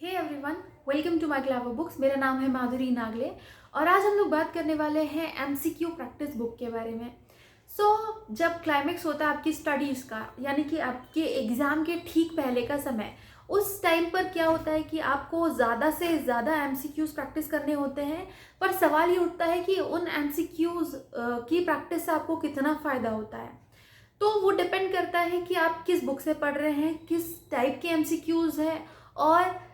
Hey everyone, welcome to my clever books. मेरा नाम है माधुरी नागले और आज हम लोग बात करने वाले हैं एमसीक्यू प्रैक्टिस बुक के बारे में। जब क्लाइमेक्स होता है आपकी स्टडीज़ का, यानी कि आपके एग्ज़ाम के ठीक पहले का समय, उस टाइम पर क्या होता है कि आपको ज़्यादा से ज़्यादा एमसीक्यूज़ प्रैक्टिस करने होते हैं। पर सवाल ये उठता है कि उन एमसीक्यूज़ की प्रैक्टिस से आपको कितना फ़ायदा होता है। तो वो डिपेंड करता है कि आप किस बुक से पढ़ रहे हैं, किस टाइप के एमसीक्यूज़ हैं और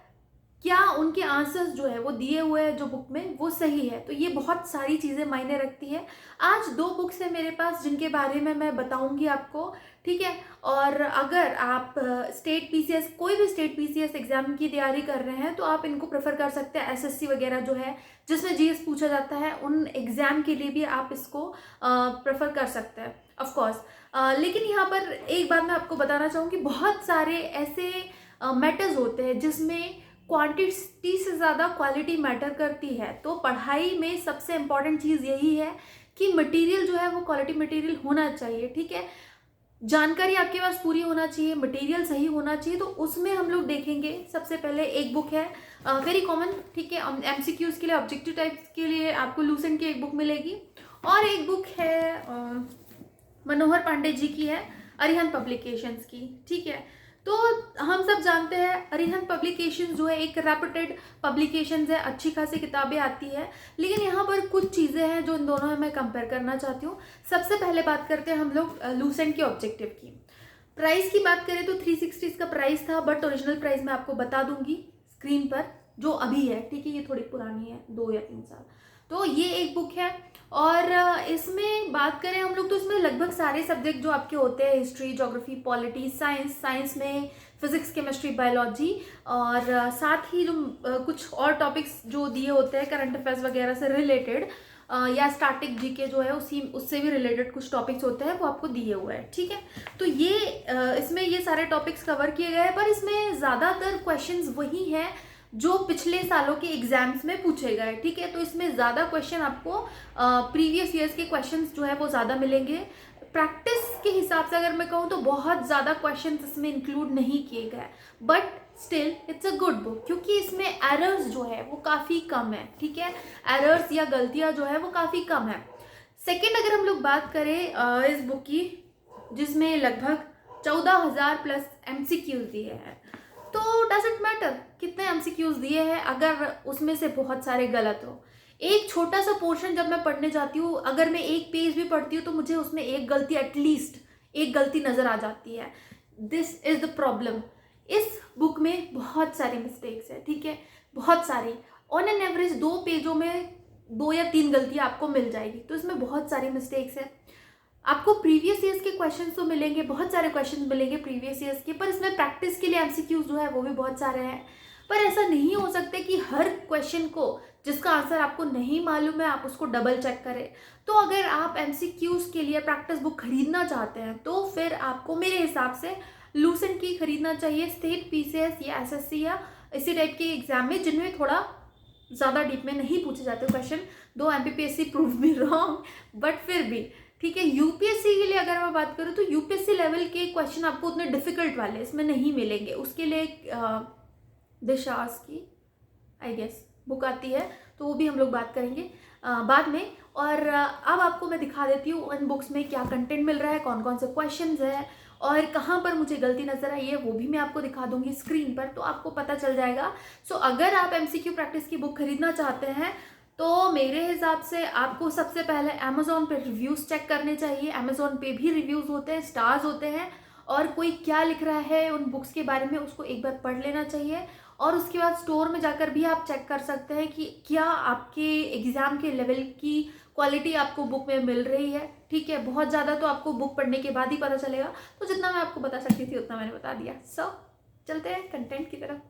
क्या उनके आंसर्स जो है वो दिए हुए हैं जो बुक में वो सही है। तो ये बहुत सारी चीज़ें मायने रखती है। आज दो बुक्स है मेरे पास जिनके बारे में मैं बताऊंगी आपको, ठीक है। और अगर आप स्टेट पीसीएस, कोई भी स्टेट पीसीएस एग्जाम की तैयारी कर रहे हैं तो आप इनको प्रेफर कर सकते हैं। एसएससी वगैरह जो है जिसमें जीएस पूछा जाता है, उन एग्जाम के लिए भी आप इसको प्रेफर कर सकते हैं ऑफकोर्स। लेकिन यहाँ पर एक बात मैं आपको बताना चाहूँगी, बहुत सारे ऐसे मैटर्स होते हैं जिसमें क्वांटिटी से ज़्यादा क्वालिटी मैटर करती है। तो पढ़ाई में सबसे इम्पॉर्टेंट चीज़ यही है कि मटेरियल जो है वो क्वालिटी मटेरियल होना चाहिए, ठीक है। जानकारी आपके पास पूरी होना चाहिए, मटेरियल सही होना चाहिए। तो उसमें हम लोग देखेंगे, सबसे पहले एक बुक है वेरी कॉमन, ठीक है। एमसीक्यूज के लिए, ऑब्जेक्टिव टाइप्स के लिए आपको लूसेंट की एक बुक मिलेगी और एक बुक है मनोहर पांडे जी की है, अरिहंत पब्लिकेशंस की, ठीक है। तो हम सब जानते हैं अरिहंत पब्लिकेशंस जो है एक रेप्यूटेड पब्लिकेशंस है, अच्छी खासी किताबें आती है। लेकिन यहाँ पर कुछ चीज़ें हैं जो इन दोनों में मैं कंपेयर करना चाहती हूँ। सबसे पहले बात करते हैं हम लोग लूसेंट के ऑब्जेक्टिव की। प्राइस की बात करें तो 360 इसका प्राइस था, बट ओरिजिनल प्राइस मैं आपको बता दूंगी स्क्रीन पर जो अभी है, ठीक है। ये थोड़ी पुरानी है, 2 या 3 साल। तो ये एक बुक है और इसमें बात करें हम लोग तो इसमें लगभग सारे सब्जेक्ट जो आपके होते हैं, हिस्ट्री, ज्योग्राफी, पॉलिटी, साइंस में फिजिक्स, केमिस्ट्री, बायोलॉजी और साथ ही जो कुछ और टॉपिक्स जो दिए होते हैं करंट अफेयर्स वगैरह से रिलेटेड या स्टैटिक जीके जो है उससे भी रिलेटेड कुछ टॉपिक्स होते हैं वो आपको दिए हुए हैं, ठीक है। तो ये इसमें ये सारे टॉपिक्स कवर किए गए हैं, पर इसमें ज़्यादातर क्वेश्चंस वही हैं जो पिछले सालों के एग्जाम्स में पूछे गए, ठीक है। तो इसमें ज़्यादा क्वेश्चन आपको प्रीवियस ईयर्स के क्वेश्चंस जो है वो ज़्यादा मिलेंगे। प्रैक्टिस के हिसाब से अगर मैं कहूँ तो बहुत ज़्यादा क्वेश्चंस इसमें इंक्लूड नहीं किए गए, but still it's a good book क्योंकि इसमें एरर्स जो है वो काफ़ी कम है, ठीक है। एरर्स या गलतियाँ जो है वो काफ़ी कम है। सेकेंड, अगर हम लोग बात करें इस बुक की, जिसमें लगभग 14,000 प्लस एमसीक्यूज दिए हैं, तो डज इट मैटर कितने एमसीक्यूज दिए हैं अगर उसमें से बहुत सारे गलत हो। एक छोटा सा पोर्शन जब मैं पढ़ने जाती हूँ, अगर मैं एक पेज भी पढ़ती हूँ तो मुझे उसमें एक गलती, एटलीस्ट एक गलती नजर आ जाती है। This is the problem. इस बुक में बहुत सारी मिस्टेक्स है, ठीक है, बहुत सारी। ऑन एन एवरेज 2 पेजों में 2 या 3 गलतियां आपको मिल जाएगी। तो इसमें बहुत सारी मिस्टेक्स है। आपको प्रीवियस ईयर्स के क्वेश्चंस तो मिलेंगे, बहुत सारे क्वेश्चंस मिलेंगे प्रीवियस ईयर्स के, पर इसमें प्रैक्टिस के लिए एमसीक्यूज जो है वो भी बहुत सारे हैं। पर ऐसा नहीं हो सकता कि हर क्वेश्चन को जिसका आंसर आपको नहीं मालूम है आप उसको डबल चेक करें। तो अगर आप एमसीक्यूज के लिए प्रैक्टिस बुक खरीदना चाहते हैं तो फिर आपको मेरे हिसाब से लूसेंट की खरीदना चाहिए, स्टेट पीसीएस या एसएससी या इसी टाइप के एग्जाम में जिनमें थोड़ा ज़्यादा डीप में नहीं पूछे जाते क्वेश्चन। दो MPPSC prove me wrong, but फिर भी ठीक है। यूपीएससी के लिए अगर मैं बात करूँ तो यूपीएससी लेवल के क्वेश्चन आपको उतने डिफिकल्ट वाले इसमें नहीं मिलेंगे। उसके लिए दिशास की आई गेस बुक आती है, तो वो भी हम लोग बात करेंगे बाद में। और अब आपको मैं दिखा देती हूँ इन बुक्स में क्या कंटेंट मिल रहा है, कौन कौन से क्वेश्चंस है और कहाँ पर मुझे गलती नजर आई है, वो भी मैं आपको दिखा दूंगी स्क्रीन पर, तो आपको पता चल जाएगा। सो अगर आप एमसीक्यू प्रैक्टिस की बुक खरीदना चाहते हैं तो मेरे हिसाब से आपको सबसे पहले अमेजोन पे रिव्यूज़ चेक करने चाहिए। अमेजोन पे भी रिव्यूज़ होते हैं, स्टार्स होते हैं, और कोई क्या लिख रहा है उन बुक्स के बारे में उसको एक बार पढ़ लेना चाहिए। और उसके बाद स्टोर में जाकर भी आप चेक कर सकते हैं कि क्या आपके एग्ज़ाम के लेवल की क्वालिटी आपको बुक में मिल रही है, ठीक है। बहुत ज़्यादा तो आपको बुक पढ़ने के बाद ही पता चलेगा। तो जितना मैं आपको बता सकती थी उतना मैंने बता दिया। चलते हैं कंटेंट की तरफ।